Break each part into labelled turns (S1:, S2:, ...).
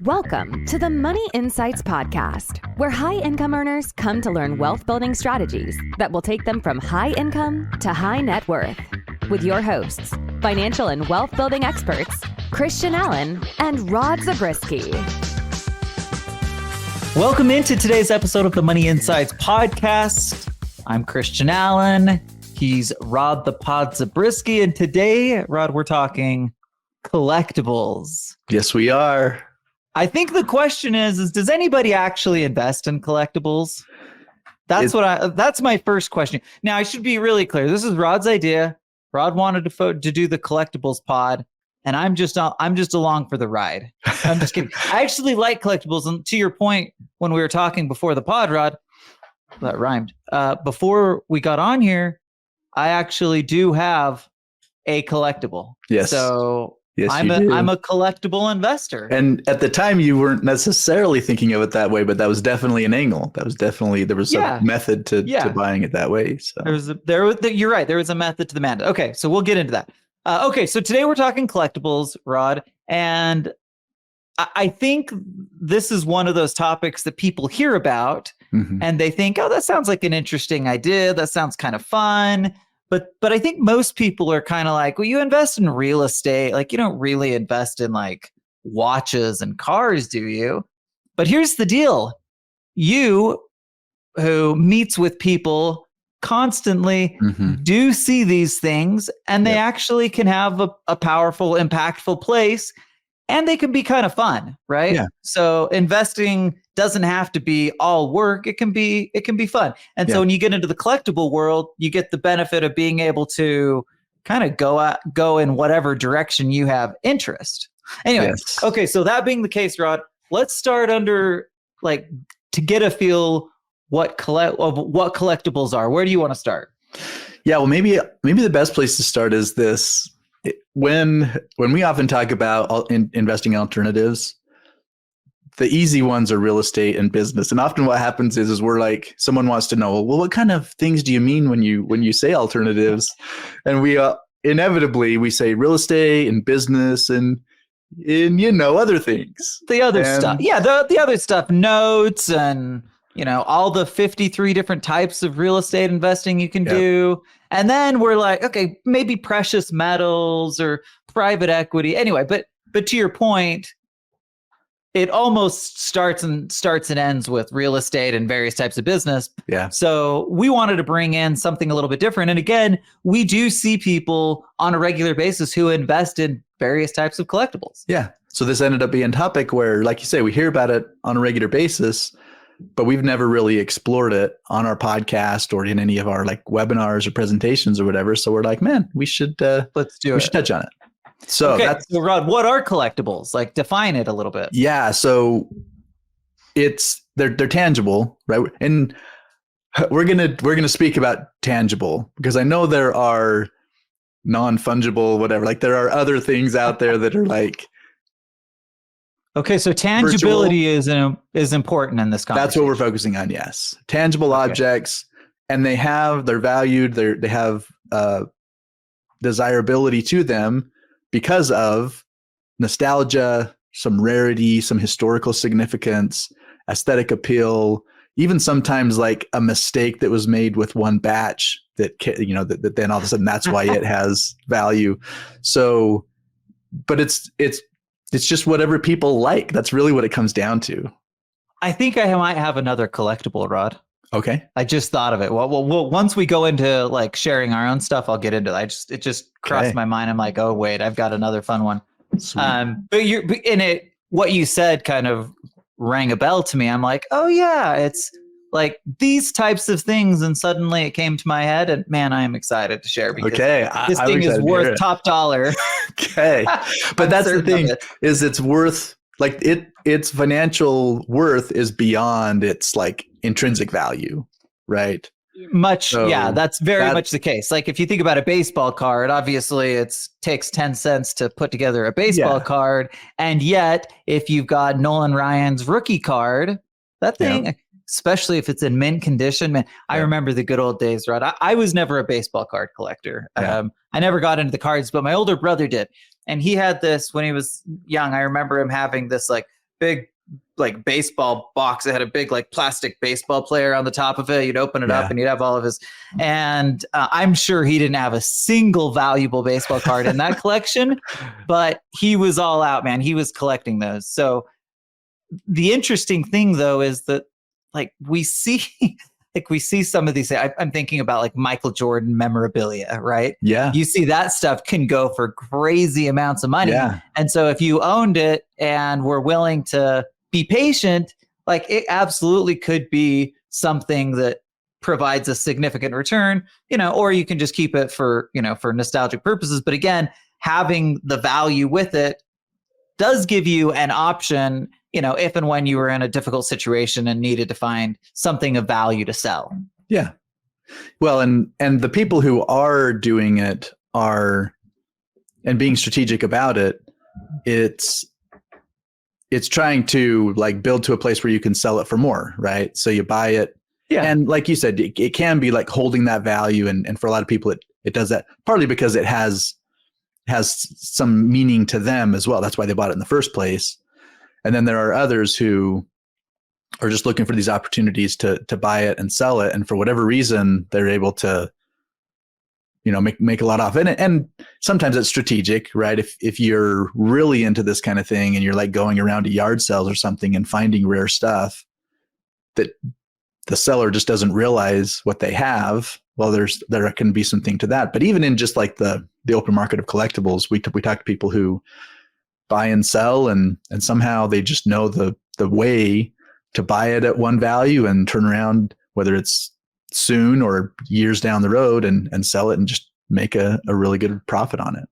S1: Welcome to the Money Insights Podcast, where high-income earners come to learn wealth-building strategies that will take them from high income to high net worth. With your hosts, financial and wealth-building experts, Christian Allen and Rod Zabriskie.
S2: Welcome into today's episode of the Money Insights Podcast. I'm Christian Allen. He's Rod the Pod Zabriskie. And today, Rod, we're talking collectibles.
S3: Yes, we are.
S2: I think the question is does anybody actually invest in collectibles? That's my first question. Now, I should be really clear. This is Rod's idea. Rod wanted to do the collectibles pod, and I'm just along for the ride. I'm just kidding. I actually like collectibles, and to your point, when we were talking before the pod, Rod, that rhymed. Before we got on here, I actually do have a collectible.
S3: Yes.
S2: So
S3: yes,
S2: I'm a collectible investor.
S3: And at the time, you weren't necessarily thinking of it that way, but that was definitely an angle. There was a method to buying it that way. So
S2: you're right. There was a method to the madness. Okay, so we'll get into that. Okay, so today we're talking collectibles, Rod, and I think this is one of those topics that people hear about, and they think, oh, that sounds like an interesting idea. That sounds kind of fun. But I think most people are kind of like, well, you invest in real estate. Like, you don't really invest in like watches and cars, do you? But here's the deal. You, who meets with people constantly, do see these things, and they actually can have a powerful, impactful place, and they can be kind of fun, right? Yeah. So investing doesn't have to be all work. It can be fun. And so when you get into the collectible world, you get the benefit of being able to kind of go in whatever direction you have interest. Anyway, Okay, so that being the case, Rod, let's start under to get a feel what collectibles are. Where do you want to start?
S3: Yeah, well, maybe the best place to start is this. When we often talk about investing in alternatives, the easy ones are real estate and business. And often what happens is we're like, someone wants to know, well, what kind of things do you mean when you say alternatives? And we inevitably we say real estate and business and other things.
S2: The other stuff. Yeah, the other stuff, notes and all the 53 different types of real estate investing you can do. And then we're like, okay, maybe precious metals or private equity. Anyway, but to your point, it almost starts and ends with real estate and various types of business. Yeah. So we wanted to bring in something a little bit different. And again, we do see people on a regular basis who invest in various types of collectibles.
S3: Yeah. So this ended up being a topic where, like you say, we hear about it on a regular basis, but we've never really explored it on our podcast or in any of our webinars or presentations or whatever. So we're like, man, we should should touch on it. So
S2: so Rod, what are collectibles? Define it a little bit.
S3: Yeah, so they're tangible, right? And we're gonna speak about tangible because I know there are non-fungible, whatever. There are other things out there that are
S2: Okay, so tangibility is important in this conversation.
S3: That's what we're focusing on. Yes, tangible objects, and they're valued. They have desirability to them because of nostalgia, some rarity, some historical significance, aesthetic appeal, even sometimes a mistake that was made with one batch that then all of a sudden that's why it has value. So, but it's just whatever people like. That's really what it comes down to.
S2: I think I might have another collectible, Rod.
S3: Okay.
S2: I just thought of it. Well, once we go into sharing our own stuff, I'll get into it. It just crossed my mind. I'm like, oh wait, I've got another fun one. But what you said kind of rang a bell to me. I'm like, oh yeah, it's these types of things. And suddenly it came to my head, and man, I am excited to share because this thing is worth top dollar.
S3: Okay. But that's the thing is it's worth its financial worth is beyond its intrinsic value, right?
S2: That's very much the case. If you think about a baseball card, obviously it takes 10 cents to put together a baseball card. And yet if you've got Nolan Ryan's rookie card, that thing, especially if it's in mint condition, man, I remember the good old days, Rod. I was never a baseball card collector. I never got into the cards, but my older brother did. And he had this when he was young. I remember him having this big like baseball box. It had a big like plastic baseball player on the top of it. You'd open it up and you'd have all of his, and I'm sure he didn't have a single valuable baseball card in that collection, but he was all out, man. He was collecting those. So the interesting thing though is that like we see some of these. I'm thinking about like Michael Jordan memorabilia, right?
S3: Yeah.
S2: You see that stuff can go for crazy amounts of money.
S3: Yeah.
S2: And so if you owned it and were willing to be patient, like it absolutely could be something that provides a significant return, or you can just keep it for nostalgic purposes. But again, having the value with it does give you an option, if and when you were in a difficult situation and needed to find something of value to sell.
S3: Yeah. Well, and the people who are doing it and being strategic about it, it's trying to like build to a place where you can sell it for more, right? So you buy it. Yeah. And like you said, it can be like holding that value. And for a lot of people, it does that partly because it has some meaning to them as well. That's why they bought it in the first place. And then there are others who are just looking for these opportunities to buy it and sell it. And for whatever reason, they're able to, make a lot off it. And sometimes it's strategic, right? If you're really into this kind of thing and you're like going around to yard sales or something and finding rare stuff that the seller just doesn't realize what they have, well, there can be something to that. But even in just like the open market of collectibles, we talk to people who buy and sell and somehow they just know the way to buy it at one value and turn around, whether it's soon or years down the road, and sell it and just make a really good profit on it.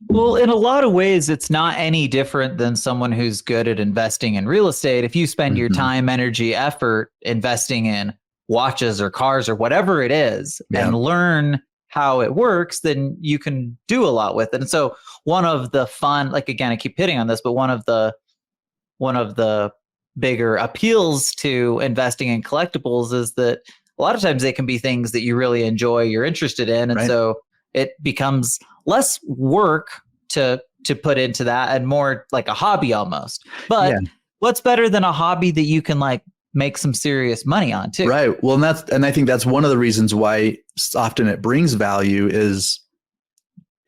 S2: Well, in a lot of ways, it's not any different than someone who's good at investing in real estate. If you spend your time, energy, effort investing in watches or cars or whatever it is, and learn how it works, then you can do a lot with it. And so one of the fun, like, again, I keep hitting on this, but one of the bigger appeals to investing in collectibles is that a lot of times they can be things that you really enjoy, you're interested in. And so it becomes less work to put into that and more like a hobby almost. But what's better than a hobby that you can like make some serious money on too?
S3: Right. Well, and I think that's one of the reasons why often it brings value is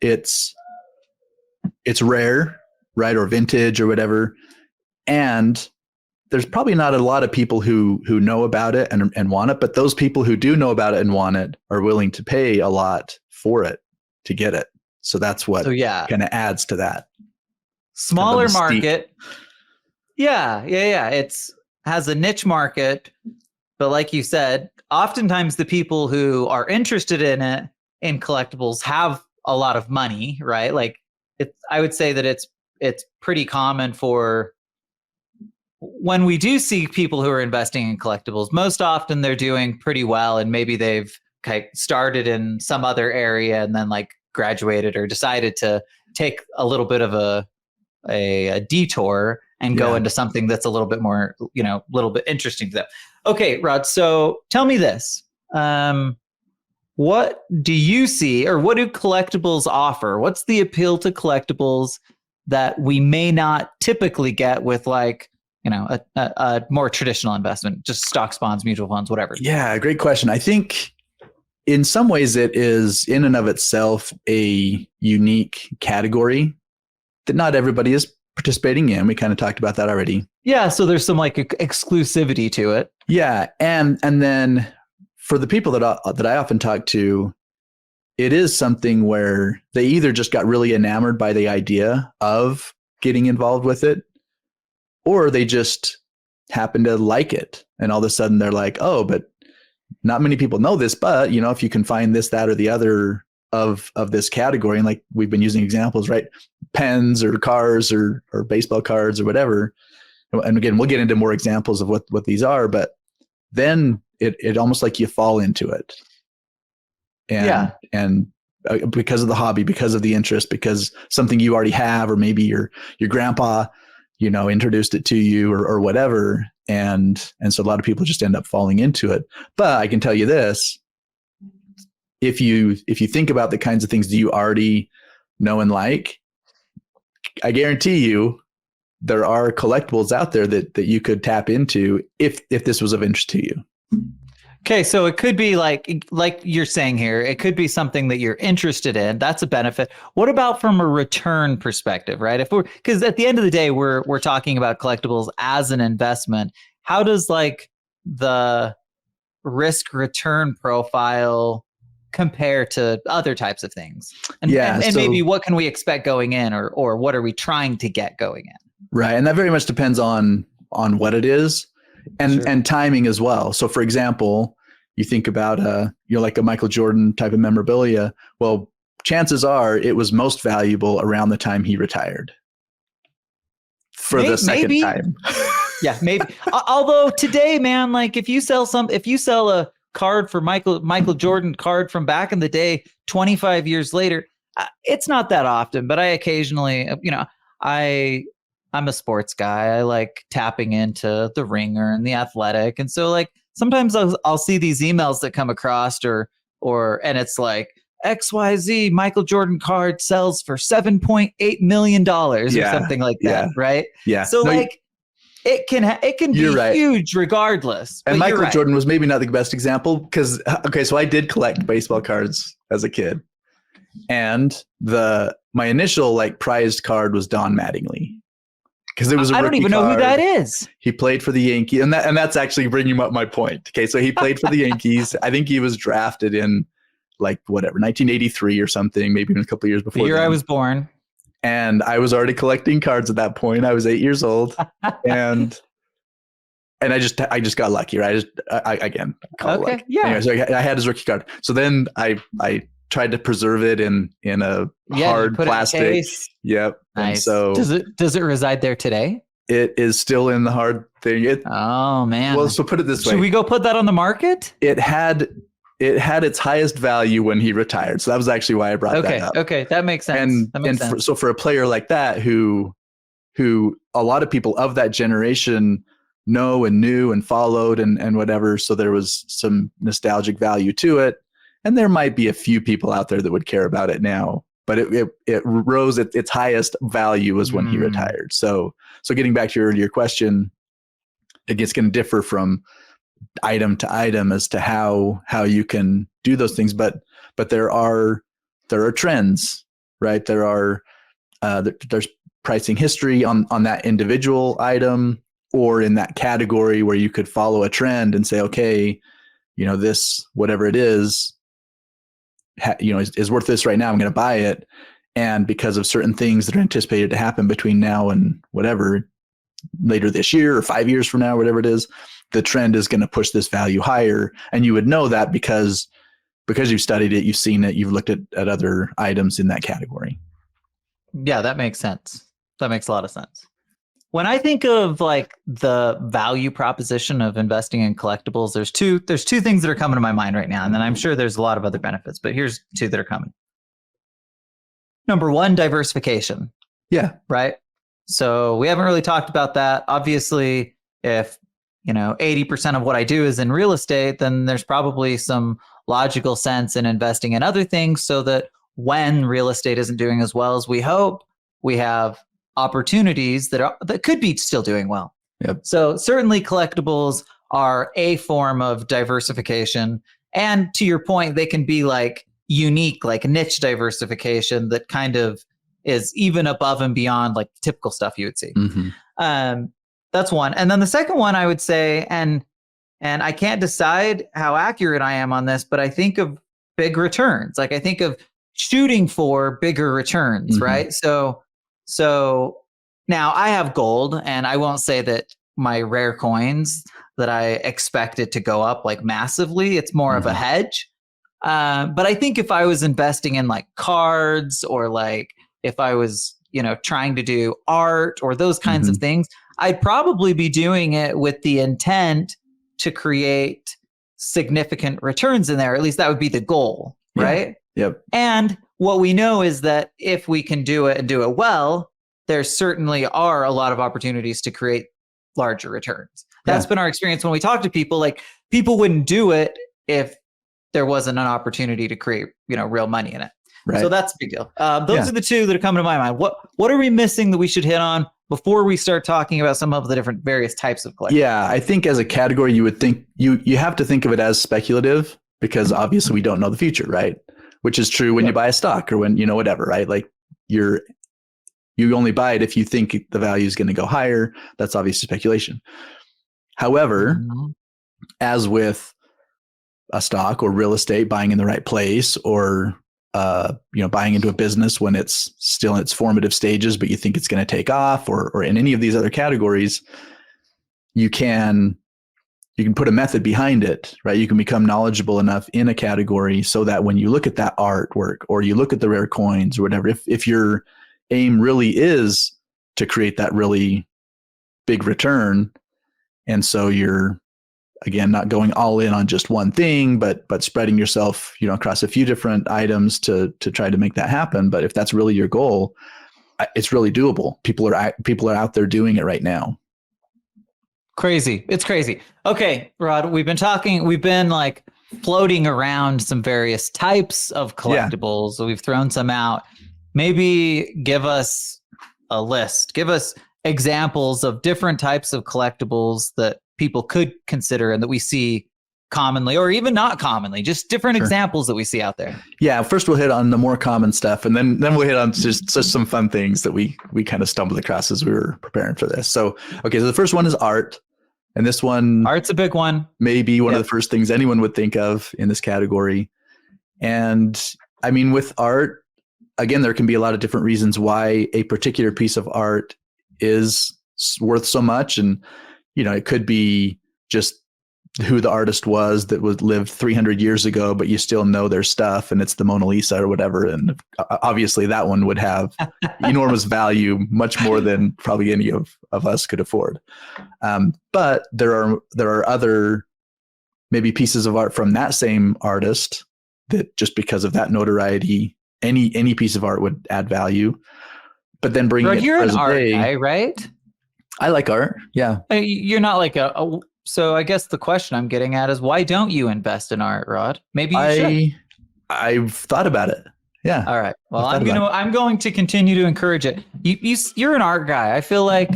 S3: it's rare, right? Or vintage or whatever. And there's probably not a lot of people who know about it and want it, but those people who do know about it and want it are willing to pay a lot for it to get it. So that's what kind of adds to that.
S2: Smaller market. Yeah. It's has a niche market, but like you said, oftentimes the people who are interested in it in collectibles have a lot of money, right? Like I would say that it's pretty common for when we do see people who are investing in collectibles, most often they're doing pretty well and maybe they've started in some other area and then like graduated or decided to take a little bit of a detour and go into something that's a little bit more, a little bit interesting to them. Okay, Rod, so tell me this. What do you see or what do collectibles offer? What's the appeal to collectibles that we may not typically get with like, a more traditional investment, just stocks, bonds, mutual funds, whatever?
S3: Yeah, great question. I think in some ways it is in and of itself a unique category that not everybody is participating in. We kind of talked about that already.
S2: Yeah, so there's some like exclusivity to it.
S3: Yeah, and then for the people that I often talk to, it is something where they either just got really enamored by the idea of getting involved with it, or they just happen to like it. And all of a sudden they're like, oh, but not many people know this, but if you can find this, that, or the other of this category, and like we've been using examples, right? Pens or cars or baseball cards or whatever. And again, we'll get into more examples of what these are, but then it almost like you fall into it. And because of the hobby, because of the interest, because something you already have, or maybe your grandpa, introduced it to you or whatever. And so a lot of people just end up falling into it. But I can tell you this, if you think about the kinds of things that you already know and like, I guarantee you there are collectibles out there that you could tap into if this was of interest to you.
S2: Okay, so it could be like you're saying here, it could be something that you're interested in. That's a benefit. What about from a return perspective, right? Because at the end of the day, we're talking about collectibles as an investment. How does like the risk return profile compare to other types of things? And maybe what can we expect going in, or what are we trying to get going in?
S3: Right, and that very much depends on what it is. And timing as well. So, for example, you think about like a Michael Jordan type of memorabilia. Well, chances are it was most valuable around the time he retired. For the second time.
S2: Yeah, maybe. Although today, man, like if you sell a card for Michael Jordan card from back in the day, 25 years later, it's not that often. But I occasionally, I'm a sports guy. I like tapping into the Ringer and the Athletic. And so like sometimes I'll see these emails that come across and it's like XYZ Michael Jordan card sells for $7.8 million or something like that. Right.
S3: Yeah.
S2: So it can be huge regardless.
S3: And Michael Jordan was maybe not the best example because, so I did collect baseball cards as a kid. And my initial like prized card was Don Mattingly. Because it was I don't even know who
S2: that is.
S3: He played for the Yankees, and that's actually bringing up my point. Okay, so he played for the Yankees. I think he was drafted in 1983 or something, maybe even a couple of years before.
S2: The year I was born.
S3: And I was already collecting cards at that point. I was 8 years old, and I just got lucky, right? Again, lucky. Yeah. Anyway, so I had his rookie card. So then I tried to preserve it in a hard plastic. Yep.
S2: Nice. And so does it reside there today?
S3: It is still in the hard thing.
S2: Oh man.
S3: Well, so put it this way.
S2: Should we go put that on the market?
S3: It had its highest value when he retired. So that was actually why I brought that up.
S2: Okay, that makes sense.
S3: So for a player like that who a lot of people of that generation know and knew and followed and whatever, so there was some nostalgic value to it. And there might be a few people out there that would care about it now, but it rose at its highest value was when he retired. So getting back to your earlier question, it's going to differ from item to item as to how you can do those things. But there are trends, right? There's pricing history on that individual item or in that category where you could follow a trend and say, okay, this, whatever it is, is worth this right now. I'm going to buy it. And because of certain things that are anticipated to happen between now and whatever, later this year or 5 years from now, whatever it is, the trend is going to push this value higher. And you would know that because you've studied it, you've seen it, you've looked at other items in that category.
S2: Yeah, that makes sense. That makes a lot of sense. When I think of like the value proposition of investing in collectibles, there's two things that are coming to my mind right now. And then I'm sure there's a lot of other benefits, but here's two that are coming. Number one, diversification.
S3: Yeah.
S2: Right. So we haven't really talked about that. Obviously, if 80% of what I do is in real estate, then there's probably some logical sense in investing in other things so that when real estate isn't doing as well as we hope, we have opportunities that could be still doing well.
S3: Yep.
S2: So certainly collectibles are a form of diversification. And to your point, they can be like unique, like niche diversification that kind of is even above and beyond like typical stuff you would see.
S3: Mm-hmm.
S2: That's one. And then the second one I would say, and I can't decide how accurate I am on this, but I think of big returns. Like I think of shooting for bigger returns,
S3: Mm-hmm.
S2: right? So now I have gold, and I won't say that my rare coins that I expect it to go up like massively. It's more of a hedge. But I think if I was investing in like cards or like if I was, trying to do art or those kinds of things, I'd probably be doing it with the intent to create significant returns in there. At least that would be the goal, right?
S3: Yep.
S2: And what we know is that if we can do it and do it well, there certainly are a lot of opportunities to create larger returns. That's been our experience when we talk to people. Like people wouldn't do it if there wasn't an opportunity to create, real money in it.
S3: Right.
S2: So that's a big deal. Those are the two that are coming to my mind. What are we missing that we should hit on? before we start talking about some of the different various types of collectibles?
S3: Yeah, I think as a category, you would think you have to think of it as speculative because obviously we don't know the future, right? Which is true when you buy a stock or when, whatever, right? Like you only buy it if you think the value is going to go higher. That's obviously speculation. However, as with a stock or real estate, buying in the right place or buying into a business when it's still in its formative stages, but you think it's going to take off, or in any of these other categories, you can put a method behind it, right? You can become knowledgeable enough in a category so that when you look at that artwork or you look at the rare coins or whatever, if your aim really is to create that really big return, and so you're, again, not going all in on just one thing, but spreading yourself, across a few different items to try to make that happen. But if that's really your goal, it's really doable. People are out there doing it right now.
S2: Crazy. It's crazy. Okay, Rod, we've been like floating around some various types of collectibles. So we've thrown some out. Maybe give us a list. Give us examples of different types of collectibles that people could consider and that we see commonly or even not commonly, just different examples that we see out there.
S3: Yeah. First we'll hit on the more common stuff and then we'll hit on just some fun things that we kind of stumbled across as we were preparing for this. So the first one is art. And this one,
S2: art's a big one.
S3: Maybe one of the first things anyone would think of in this category. And I mean, with art, again, there can be a lot of different reasons why a particular piece of art is worth so much. And, it could be just who the artist was that lived 300 years ago, but you still know their stuff and it's the Mona Lisa or whatever. And obviously that one would have enormous value, much more than probably any of us could afford. But there are other maybe pieces of art from that same artist that just because of that notoriety, any piece of art would add value. But then bringing it
S2: you're an art guy, right? I
S3: like art. Yeah.
S2: You're not like so I guess the question I'm getting at is why don't you invest in art, Rod? Maybe you should.
S3: I've thought about it. Yeah.
S2: All right. Well, I'm going to continue to encourage it. You're an art guy. I feel like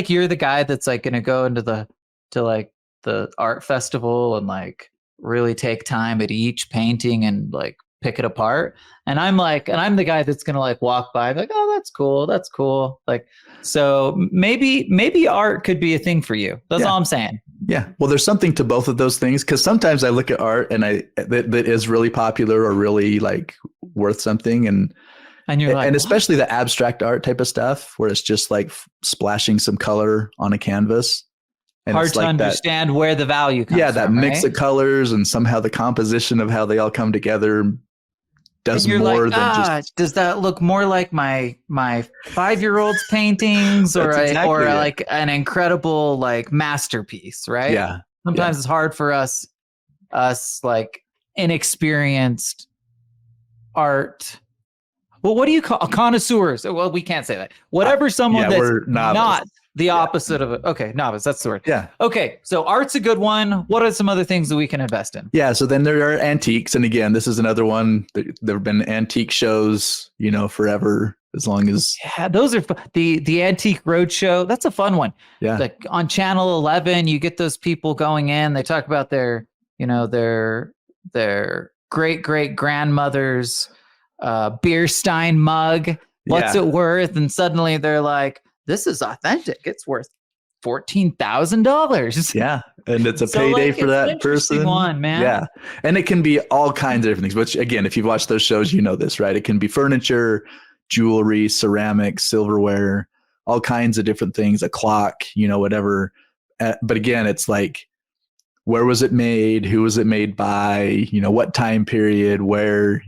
S2: you're the guy that's like going to go into the art festival and like really take time at each painting and like pick it apart. And I'm the guy that's going to like walk by like, oh, that's cool. That's cool. Like, so maybe art could be a thing for you. That's all I'm saying.
S3: Yeah. Well, there's something to both of those things. Cause sometimes I look at art and that is really popular or really like worth something. And you're like, and especially the abstract art type of stuff where it's just like splashing some color on a canvas. And
S2: hard to understand where the value comes from. Yeah, that
S3: mix of colors and somehow the composition of how they all come together does more than just.
S2: Does that look more like my 5-year-old's paintings or like an incredible like masterpiece, right?
S3: Yeah.
S2: Sometimes it's hard for us like inexperienced art. Well, what do you call connoisseurs? Well, we can't say that. Whatever someone that's not the opposite of it. Okay, novice, that's the word.
S3: Yeah.
S2: Okay, so art's a good one. What are some other things that we can invest in?
S3: Yeah, so then there are antiques. And again, this is another one. There have been antique shows, forever, as long as...
S2: Yeah, those are the Antique Roadshow. That's a fun one.
S3: Yeah.
S2: Like on Channel 11, you get those people going in. They talk about their great-great-grandmother's beer stein mug. What's it worth? And suddenly they're like, this is authentic. It's worth $14,000.
S3: Yeah. And it's a payday for that person.
S2: One, man.
S3: Yeah. And it can be all kinds of different things, which again, if you've watched those shows, you know this, right? It can be furniture, jewelry, ceramics, silverware, all kinds of different things, a clock, whatever. But again, it's like, where was it made? Who was it made by? What time period? Where,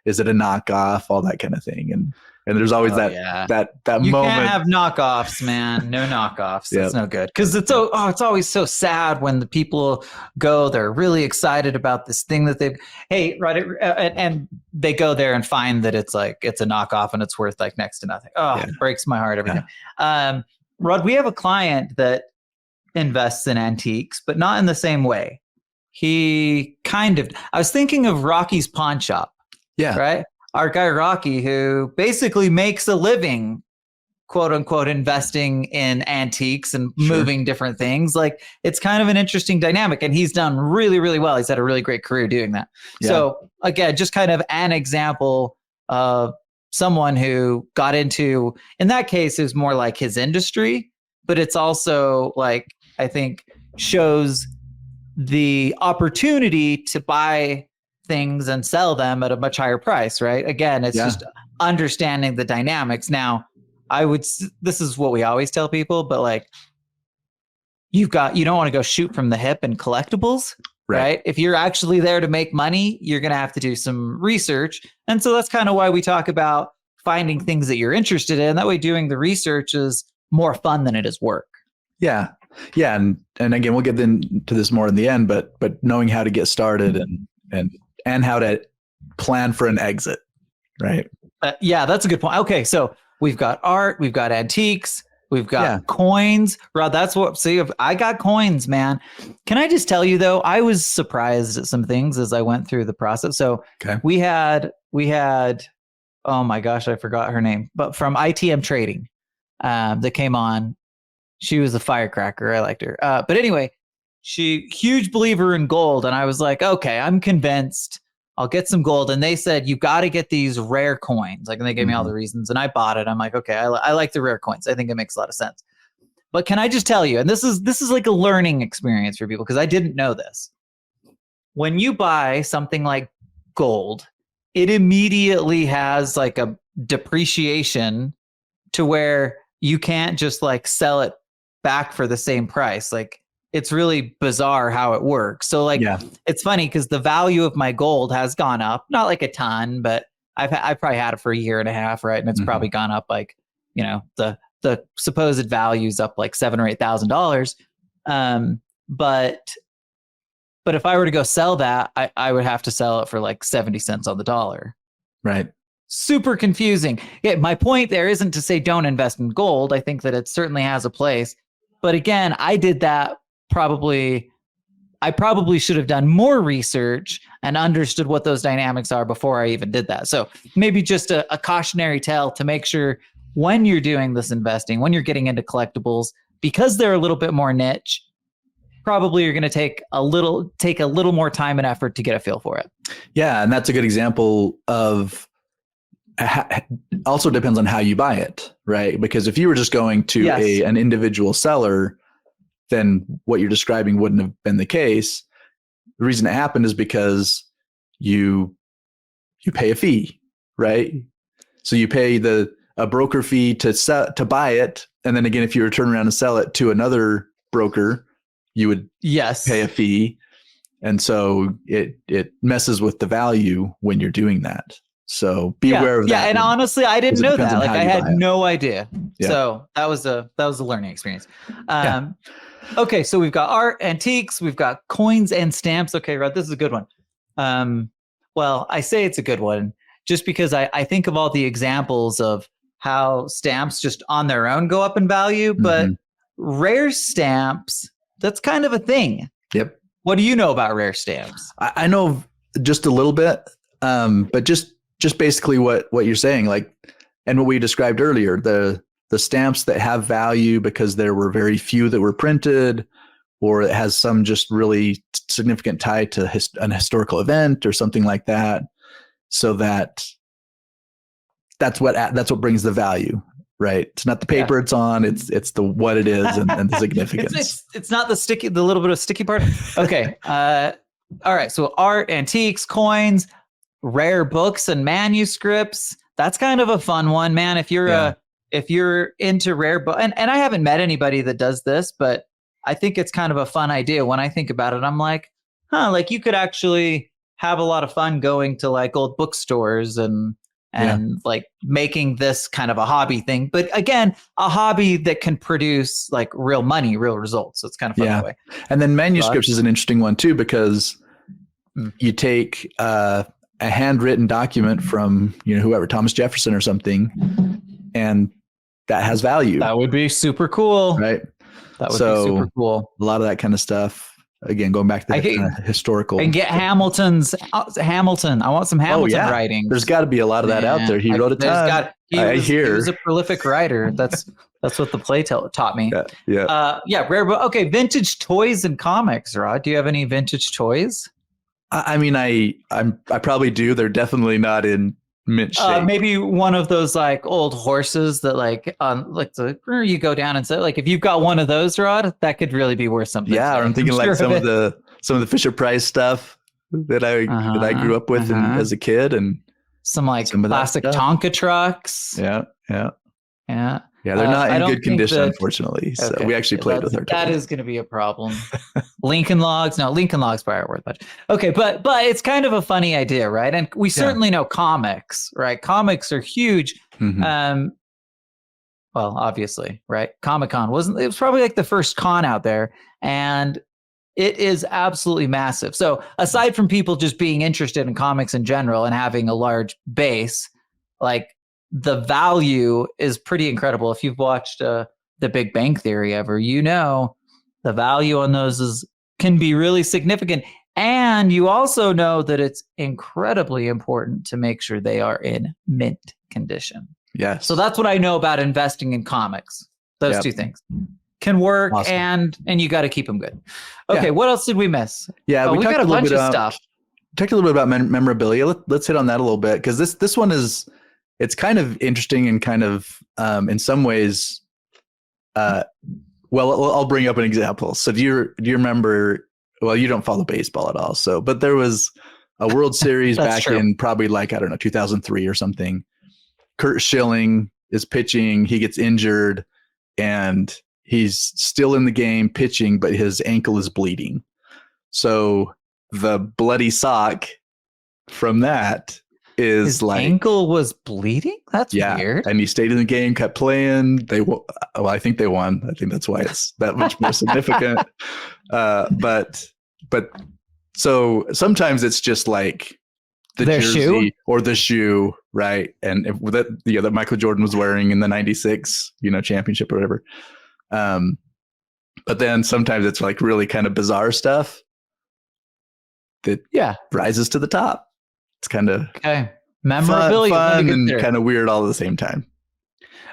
S3: is it a knockoff? All that kind of thing. And there's always that
S2: you
S3: moment.
S2: You can't have knockoffs, man. No knockoffs. That's no good. Because it's always so sad when the people go, they're really excited about this thing that and they go there and find that it's a knockoff and it's worth like next to nothing. It breaks my heart every time. Rod, we have a client that invests in antiques, but not in the same way. I was thinking of Rocky's Pawn Shop.
S3: Yeah.
S2: Right? Our guy Rocky, who basically makes a living, quote unquote investing in antiques and
S3: Sure.
S2: moving different things. Like it's kind of an interesting dynamic, and he's done really, really well. He's had a really great career doing that.
S3: Yeah.
S2: So again, just kind of an example of someone who got into, in that case, is more like his industry, but it's also like, I think shows the opportunity to buy things and sell them at a much higher price, right? Again, it's just understanding the dynamics. Now, this is what we always tell people, but like you don't want to go shoot from the hip in collectibles, right? If you're actually there to make money, you're going to have to do some research. And so that's kind of why we talk about finding things that you're interested in. That way doing the research is more fun than it is work.
S3: Yeah. Yeah. And again, we'll get into this more in the end, but knowing how to get started and how to plan for an exit, right?
S2: Yeah, that's a good point. Okay. So we've got art, we've got antiques, we've got coins. Rod, I got coins, man. Can I just tell you though, I was surprised at some things as I went through the process. So we had, oh my gosh, I forgot her name, but from ITM Trading that came on. She was a firecracker. I liked her. But anyway, huge believer in gold. And I was like, okay, I'm convinced I'll get some gold. And they said, you got to get these rare coins. Like, and they gave me all the reasons and I bought it. I'm like, okay, I like the rare coins. I think it makes a lot of sense. But can I just tell you, and this is like a learning experience for people, because I didn't know this. When you buy something like gold, it immediately has like a depreciation to where you can't just like sell it back for the same price. Like it's really bizarre how it works. So like, it's funny because the value of my gold has gone up, not like a ton, but I've probably had it for a year and a half. Right. And it's probably gone up like, the supposed value's up like $7,000 or $8,000. But if I were to go sell that, I would have to sell it for like 70 cents on the dollar. Right. Super confusing. Yeah. My point there isn't to say don't invest in gold. I think that it certainly has a place. But again, I did that I probably should have done more research and understood what those dynamics are before I even did that. So maybe just a cautionary tale to make sure when you're doing this investing, when you're getting into collectibles, because they're a little bit more niche, probably you're going to take a little more time and effort to get a feel for it. Yeah. And that's a good example of also depends on how you buy it, right? Because if you were just going to an individual seller, then what you're describing wouldn't have been the case. The reason it happened is because you pay a fee, right? So you pay a broker fee to buy it, and then again, if you were to turn around and sell it to another broker, you would pay a fee, and so it messes with the value when you're doing that. So be aware of that. Yeah, and honestly, I didn't know that. Like I had no idea. Yeah. So that was a learning experience. Okay, so we've got art, antiques, we've got coins and stamps. Okay, Rod, this is a good one. Well, I say it's a good one just because I think of all the examples of how stamps just on their own go up in value, but rare stamps, that's kind of a thing. Yep. What do you know about rare stamps? I know just a little bit, but just basically what you're saying, like, and what we described earlier, the stamps that have value because there were very few that were printed, or it has some just really significant tie to an historical event or something like that. So that's what brings the value, right? It's not the paper it's on, it's the what it is and the significance. it's not the little bit of sticky part. Okay. All right. So art, antiques, coins, rare books and manuscripts. That's kind of a fun one, man. If you're into rare book, and I haven't met anybody that does this, but I think it's kind of a fun idea. When I think about it, I'm like, like you could actually have a lot of fun going to like old bookstores and like making this kind of a hobby thing. But again, a hobby that can produce like real money, real results. So it's kind of fun that way. And then manuscripts is an interesting one too, because you take a handwritten document from, whoever, Thomas Jefferson or something, and that has value. That would be super cool. Right. That would be super cool. A lot of that kind of stuff. Again, going back to the kind of historical. And get Hamilton. I want some Hamilton writing. There's got to be a lot of that out there. He wrote a ton.
S3: I
S2: He
S3: hear.
S2: was a prolific writer. That's what the play taught me.
S3: Yeah.
S2: Rare book. Okay, vintage toys and comics, Rod. Do you have any vintage toys?
S3: I mean, I probably do. They're definitely not in mint shape.
S2: Maybe one of those like old horses that like you go down and say, like, if you've got one of those, Rod, that could really be worth something.
S3: Yeah, or I'm thinking like some of the Fisher Price stuff that I grew up with as a kid, and
S2: some classic Tonka trucks.
S3: Yeah. Yeah, they're not in good condition, unfortunately. So we actually played with our toys.
S2: That is going to be a problem. Lincoln Logs probably aren't worth much. Okay, but it's kind of a funny idea, right? And we certainly know comics, right? Comics are huge.
S3: Mm-hmm.
S2: Well, obviously, right? Comic-Con it was probably like the first con out there, and it is absolutely massive. So aside from people just being interested in comics in general and having a large base, like, the value is pretty incredible. If you've watched The Big Bang Theory ever, the value on those can be really significant. And you also know that it's incredibly important to make sure they are in mint condition.
S3: Yes.
S2: So that's what I know about investing in comics. Those two things can work, awesome. and you got to keep them good. Okay, what else did we miss?
S3: Yeah, we
S2: got a bunch of stuff.
S3: Talked a little bit about memorabilia. Let's hit on that a little bit, because this one is. It's kind of interesting and kind of, in some ways, well, I'll bring up an example. So do you remember, well, you don't follow baseball at all. So, but there was a World Series back in probably 2003 or something. Kurt Schilling is pitching. He gets injured and he's still in the game pitching, but his ankle is bleeding. So the bloody sock from that is
S2: his ankle was bleeding. That's weird.
S3: And he stayed in the game, kept playing. I think they won. I think that's why it's that much more significant. But so sometimes it's just like their jersey shoe? Or the shoe, right? And that Michael Jordan was wearing in the '96, championship or whatever. But then sometimes it's like really kind of bizarre stuff that rises to the top. It's kind of
S2: memorabilia,
S3: fun and kind of weird all at the same time.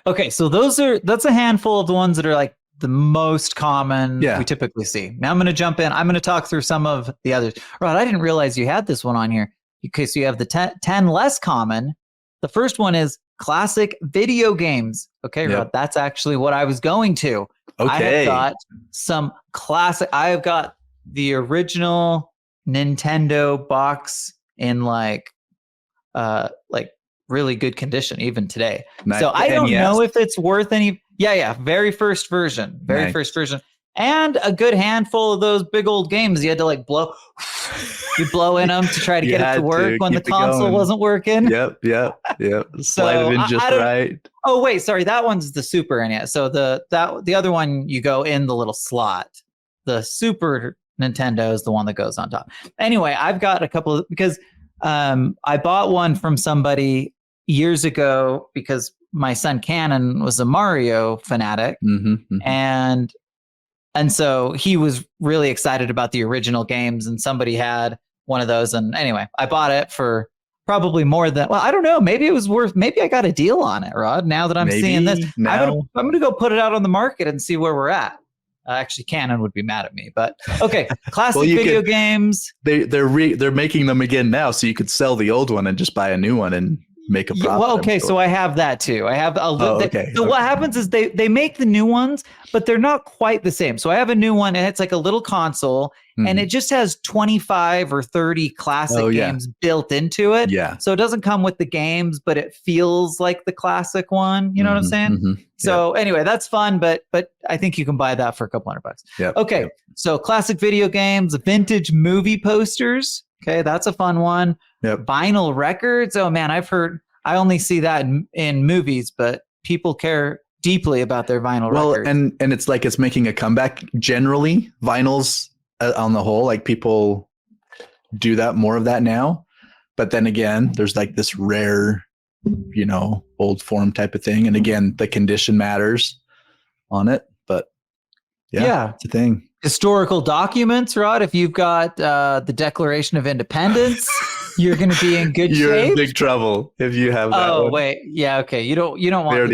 S2: Okay, so that's a handful of the ones that are like the most common we typically see. Now I'm going to jump in. I'm going to talk through some of the others. Rod, I didn't realize you had this one on here. Okay, so you have the 10 less common. The first one is classic video games. Okay, Rod, that's actually what I was going to.
S3: Okay.
S2: I have got some classic. I have got the original Nintendo box in like really good condition even today. Nice. So I don't know if it's worth any. Very first version, first version, and a good handful of those big old games. You had to like blow in them to try to get it to work when the console wasn't working.
S3: Yep. Slide it in just right.
S2: Oh wait, sorry, that one's the Super NES. So the other one you go in the little slot. The Super Nintendo is the one that goes on top. Anyway, I've got a couple because I bought one from somebody years ago because my son Cannon was a Mario fanatic, and so he was really excited about the original games, and somebody had one of those. And anyway, I bought it for probably more than, well, I don't know, maybe I got a deal on it, Rod. Now that I'm seeing this, I'm gonna go put it out on the market and see where we're at. Actually, Canon would be mad at me, but okay. Classic video games.
S3: They're making them again now, so you could sell the old one and just buy a new one and make a profit.
S2: Well, okay, so I have that too. I have what happens is they make the new ones, but they're not quite the same. So I have a new one, and it's like a little console, and it just has 25 or 30 classic games built into it.
S3: Yeah.
S2: So it doesn't come with the games, but it feels like the classic one. You know what I'm saying? So anyway, that's fun, but I think you can buy that for a couple $100.
S3: Yeah.
S2: Okay. Yep. So classic video games, vintage movie posters. Okay, that's a fun one.
S3: Yep.
S2: Vinyl records. Oh man, I've heard. I only see that in movies, but people care deeply about their vinyl records.
S3: Well, and it's like it's making a comeback. Generally, vinyls on the whole, like people do that more of that now. But then again, there's like this rare, old form type of thing, and again, the condition matters on it. But yeah, it's a thing.
S2: Historical documents, Rod. If you've got the Declaration of Independence, You're going to be in good
S3: You're
S2: shape.
S3: in big trouble if you have that.
S2: Oh
S3: one.
S2: wait, yeah, okay. You don't want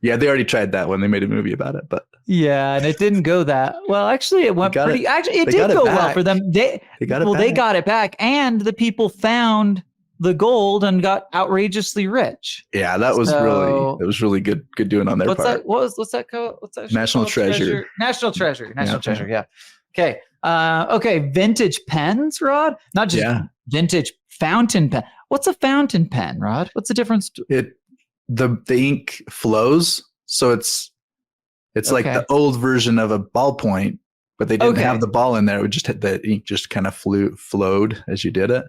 S3: they already tried that when they made a movie about it, but
S2: yeah, and it didn't go that well. Actually, it went pretty. Actually, it did go well for them. They got it back, and the people found the gold and got outrageously rich.
S3: Yeah, that was really good doing on their part.
S2: What's that called? What's that?
S3: National Treasure.
S2: National Treasure. Yeah. Okay. Okay. Vintage pens, Rod. Not just vintage fountain pen. What's a fountain pen, Rod? What's the difference?
S3: The ink flows, so it's like the old version of a ballpoint, but they didn't have the ball in there. It would just the ink just kind of flowed as you did it.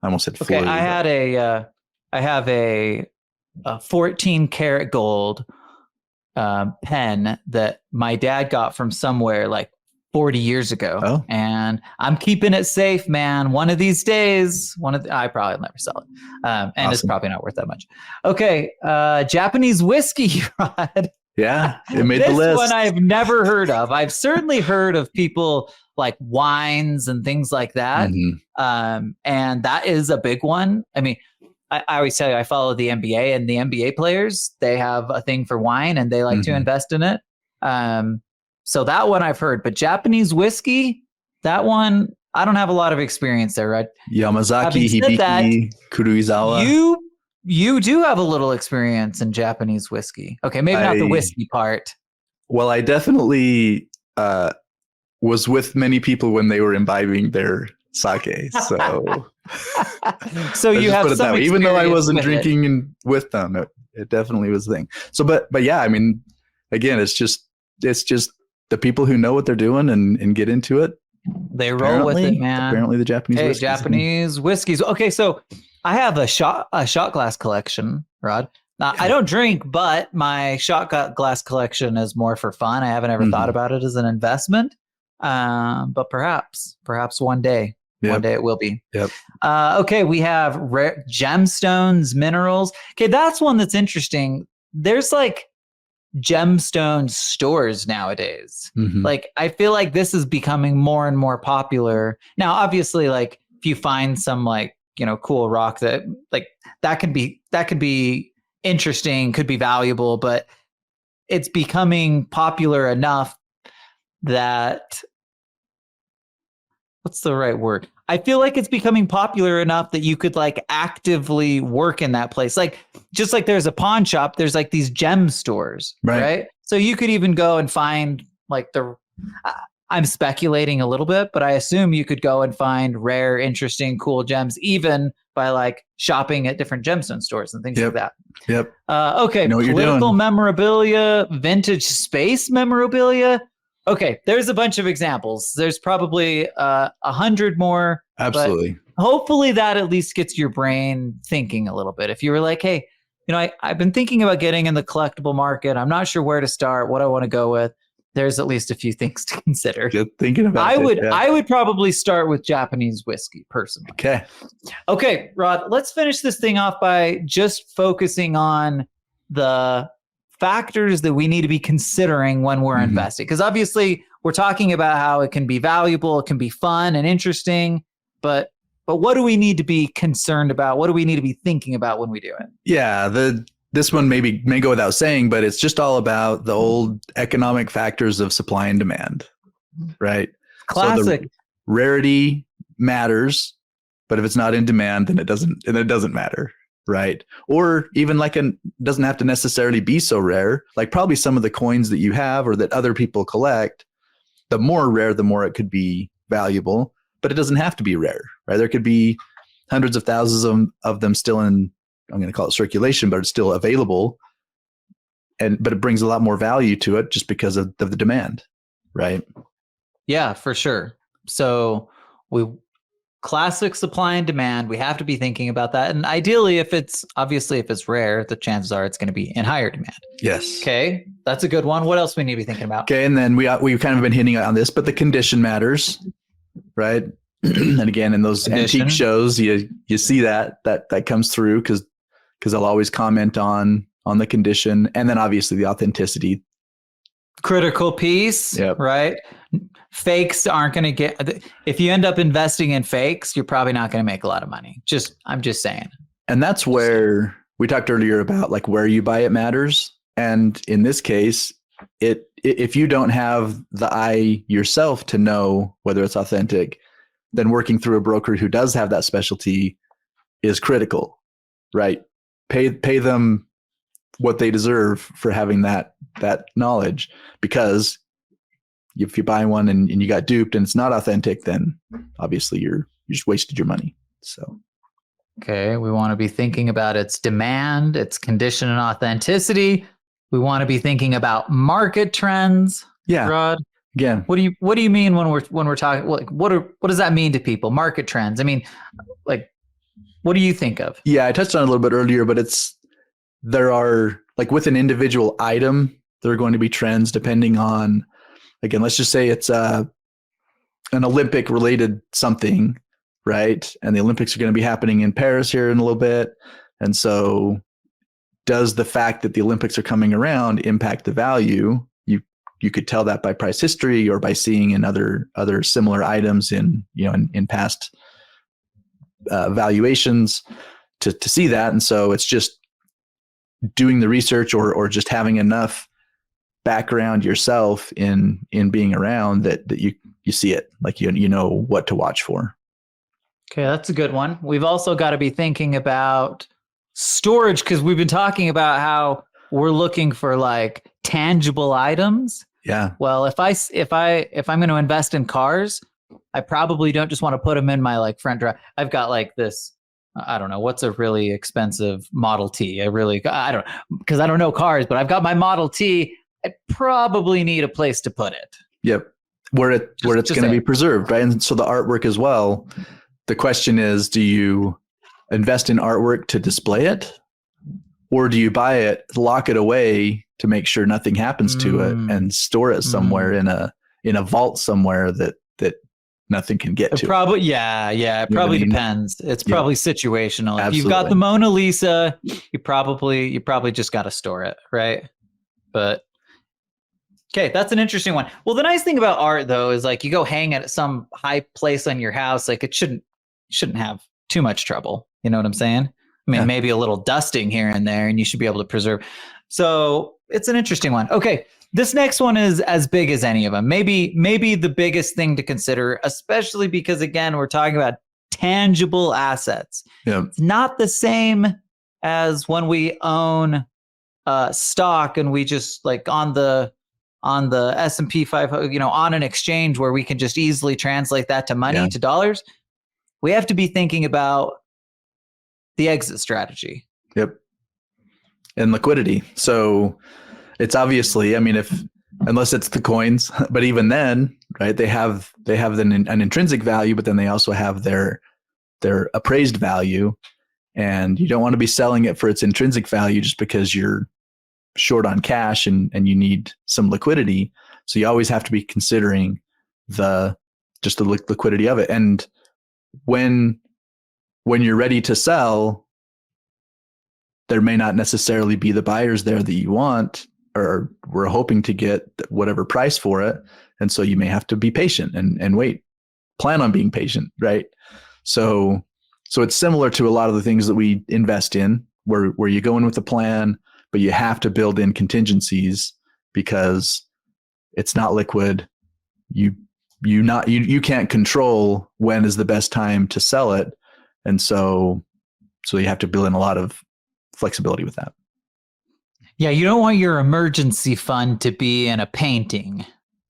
S3: I almost said
S2: okay.
S3: flew.
S2: I have a 14 karat gold pen that my dad got from somewhere like 40 years ago, and I'm keeping it safe, man. One of these days, I probably never sell it, and awesome. It's probably not worth that much. Okay, Japanese whiskey, Rod.
S3: Yeah, it made the list.
S2: This one I've never heard of. I've certainly heard of people like wines and things like that, and that is a big one. I mean, I always tell you, I follow the NBA, and the NBA players, they have a thing for wine, and they like to invest in it. So that one I've heard, but Japanese whiskey, that one, I don't have a lot of experience there, right?
S3: Yamazaki, Hibiki, Kuruizawa.
S2: You do have a little experience in Japanese whiskey. Okay, maybe not the whiskey part.
S3: Well, I definitely was with many people when they were imbibing their sake. So,
S2: so you have some experience.
S3: Even though I wasn't drinking with them, it definitely was a thing. So, but yeah, I mean, again, it's just the people who know what they're doing and get into it.
S2: They roll with it, man.
S3: Apparently, the Japanese
S2: whiskeys. Okay, so I have a shot glass collection, Rod. Now, I don't drink, but my shot glass collection is more for fun. I haven't ever thought about it as an investment, but perhaps one day. Yep. One day it will be.
S3: Yep.
S2: Okay, we have rare gemstones, minerals. Okay, that's one that's interesting. There's like gemstone stores nowadays. Like, I feel like this is becoming more and more popular. Now, obviously, like if you find some like, cool rock that like that could be interesting, could be valuable, but it's becoming popular enough that what's the right word? I feel like it's becoming popular enough that you could like actively work in that place. Like, just like there's a pawn shop, there's like these gem stores, right? So you could even go and find like I'm speculating a little bit, but I assume you could go and find rare, interesting, cool gems, even by like shopping at different gemstone stores and things like that.
S3: Yep.
S2: Okay. Political memorabilia, vintage space memorabilia. Okay. There's a bunch of examples. There's probably 100 more.
S3: Absolutely.
S2: Hopefully that at least gets your brain thinking a little bit. If you were like, hey, I've been thinking about getting in the collectible market. I'm not sure where to start, what I want to go with. There's at least a few things to consider.
S3: Just thinking about
S2: I would probably start with Japanese whiskey personally. Okay, Rod, let's finish this thing off by just focusing on the factors that we need to be considering when we're investing. Because obviously we're talking about how it can be valuable, it can be fun and interesting, but what do we need to be concerned about? What do we need to be thinking about when we do it?
S3: Yeah, this one may go without saying, but it's just all about the old economic factors of supply and demand, right?
S2: Classic.
S3: So the rarity matters, but if it's not in demand, then it doesn't matter, right? Or even doesn't have to necessarily be so rare. Like probably some of the coins that you have or that other people collect, the more rare, the more it could be valuable, but it doesn't have to be rare, right? There could be hundreds of thousands of them still in, I'm going to call it circulation, but it's still available. But it brings a lot more value to it just because of the demand, right?
S2: Yeah, for sure. So classic supply and demand, we have to be thinking about that. And ideally, if it's rare, the chances are it's going to be in higher demand.
S3: Yes.
S2: Okay. That's a good one. What else we need to be thinking about?
S3: Okay. And then we've kind of been hinting on this, but the condition matters, right? And again, in those antique shows, you see that comes through because I'll always comment on the condition, and then obviously the authenticity.
S2: Critical piece, right? fakes aren't going to get, if you end up investing in fakes, you're probably not going to make a lot of money. I'm just saying.
S3: And that's where we talked earlier about like where you buy it matters. And in this case, if you don't have the eye yourself to know whether it's authentic, then working through a broker who does have that specialty is critical, right? Pay them what they deserve for having that knowledge, because if you buy one and you got duped and it's not authentic, then obviously you just wasted your money. So.
S2: Okay, we want to be thinking about its demand, its condition and authenticity. We want to be thinking about market trends.
S3: Yeah.
S2: Rod,
S3: again,
S2: what do you mean when we're talking? Like, what does that mean to people? Market trends. I mean, like, what do you think of?
S3: Yeah, I touched on it a little bit earlier, but there are, like, with an individual item, there are going to be trends depending on, again, let's just say it's an Olympic related something, right? And the Olympics are going to be happening in Paris here in a little bit. And so does the fact that the Olympics are coming around impact the value? You could tell that by price history or by seeing in other similar items in past valuations to see that. And so it's just doing the research or just having enough background yourself in being around that you see it, like you know what to watch for.
S2: Okay, that's a good one. We've also got to be thinking about storage, because we've been talking about how we're looking for like tangible items.
S3: Yeah.
S2: Well, if I'm going to invest in cars, I probably don't just want to put them in my like front drive. I've got like this, I don't know, what's a really expensive Model T? I don't, because I don't know cars, but I've got my Model T. I probably need a place to put it.
S3: Yep. Where it's going to be preserved, right? And so the artwork as well. The question is, do you invest in artwork to display it, or do you buy it, lock it away to make sure nothing happens to it, and store it somewhere in a vault somewhere that nothing can get to?
S2: Probably, yeah. It probably depends. It's probably situational.
S3: Absolutely.
S2: If you've got the Mona Lisa, you probably just got to store it, right? But okay, that's an interesting one. Well, the nice thing about art though is like you go hang it at some high place on your house, like it shouldn't have too much trouble. You know what I'm saying? I mean, maybe a little dusting here and there, and you should be able to preserve. So it's an interesting one. Okay, this next one is as big as any of them. Maybe the biggest thing to consider, especially because, again, we're talking about tangible assets.
S3: Yeah.
S2: It's not the same as when we own stock and we just like on the S&P 500, on an exchange where we can just easily translate that to money, to dollars. We have to be thinking about the exit strategy. Yep.
S3: And liquidity. So it's obviously, I mean, unless it's the coins, but even then, right, they have an intrinsic value, but then they also have their appraised value, and you don't want to be selling it for its intrinsic value just because you're short on cash and you need some liquidity. So you always have to be considering the liquidity of it. And when you're ready to sell, there may not necessarily be the buyers there that you want or we're hoping to get whatever price for it. And so you may have to be patient and wait, plan on being patient, right? So it's similar to a lot of the things that we invest in where you go in with a plan, but you have to build in contingencies because it's not liquid. You can't control when is the best time to sell it. And so you have to build in a lot of flexibility with that.
S2: Yeah, you don't want your emergency fund to be in a painting,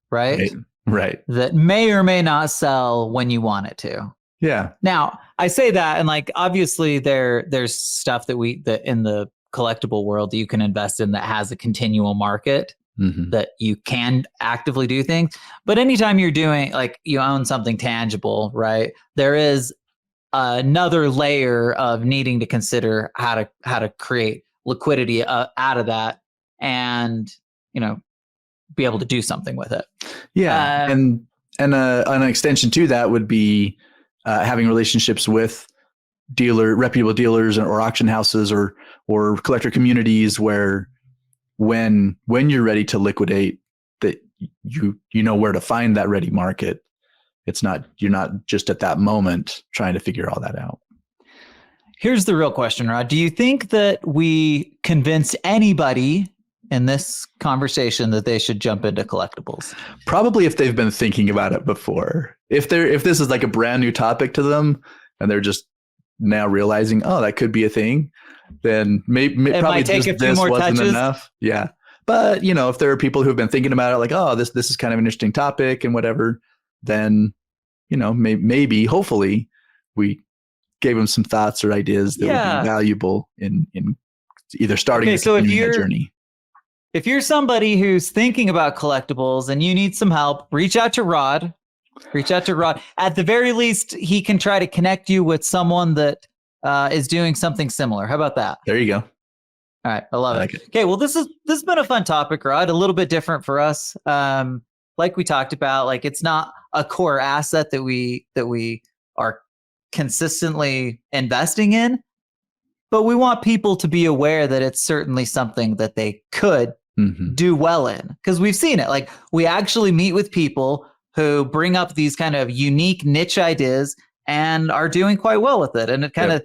S2: right?
S3: Right.
S2: That may or may not sell when you want it to.
S3: Yeah.
S2: Now, I say that, and like obviously there's stuff that in the collectible world that you can invest in that has a continual market, that you can actively do things. But anytime you're doing, like, you own something tangible, right? There is another layer of needing to consider how to create liquidity out of that, and be able to do something with it.
S3: Yeah, and an extension to that would be having relationships with reputable dealers or auction houses or collector communities where when you're ready to liquidate, that you know where to find that ready market. You're not just at that moment trying to figure all that out.
S2: Here's the real question, Rod. Do you think that we convinced anybody in this conversation that they should jump into collectibles?
S3: Probably if they've been thinking about it before. If this is like a brand new topic to them and they're just now realizing, oh, that could be a thing, then maybe
S2: it
S3: probably
S2: might take
S3: just
S2: a few
S3: this
S2: more
S3: wasn't
S2: touches.
S3: enough. Yeah. But, if there are people who've been thinking about it like, oh, this is kind of an interesting topic and whatever, then, maybe, hopefully, we gave them some thoughts or ideas that would be valuable in either starting or continuing that journey.
S2: If you're somebody who's thinking about collectibles and you need some help, reach out to Rod. At the very least, he can try to connect you with someone that is doing something similar. How about that?
S3: There you go.
S2: All right. I love it. Okay. Well, this has been a fun topic, Rod. A little bit different for us. Like we talked about, like it's not a core asset that we are consistently investing in, but we want people to be aware that it's certainly something that they could do well in, because we've seen it. Like we actually meet with people who bring up these kind of unique niche ideas and are doing quite well with it. And it kind of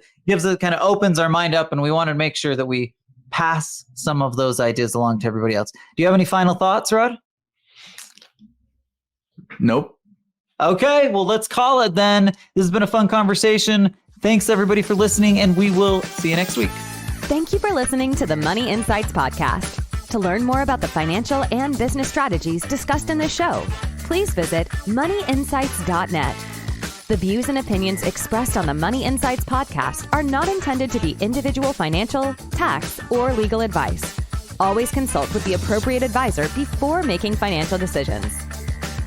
S2: opens our mind up, and we want to make sure that we pass some of those ideas along to everybody else. Do you have any final thoughts, Rod?
S3: Nope.
S2: Okay, well, let's call it then. This has been a fun conversation. Thanks, everybody, for listening, and we will see you next week.
S1: Thank you for listening to the Money Insights podcast. To learn more about the financial and business strategies discussed in this show, please visit moneyinsights.net. The views and opinions expressed on the Money Insights podcast are not intended to be individual financial, tax, or legal advice. Always consult with the appropriate advisor before making financial decisions.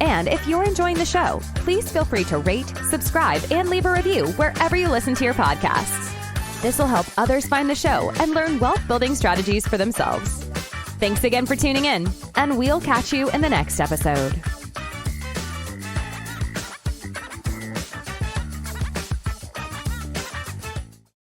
S1: And if you're enjoying the show, please feel free to rate, subscribe, and leave a review wherever you listen to your podcasts. This will help others find the show and learn wealth building strategies for themselves. Thanks again for tuning in, and we'll catch you in the next episode.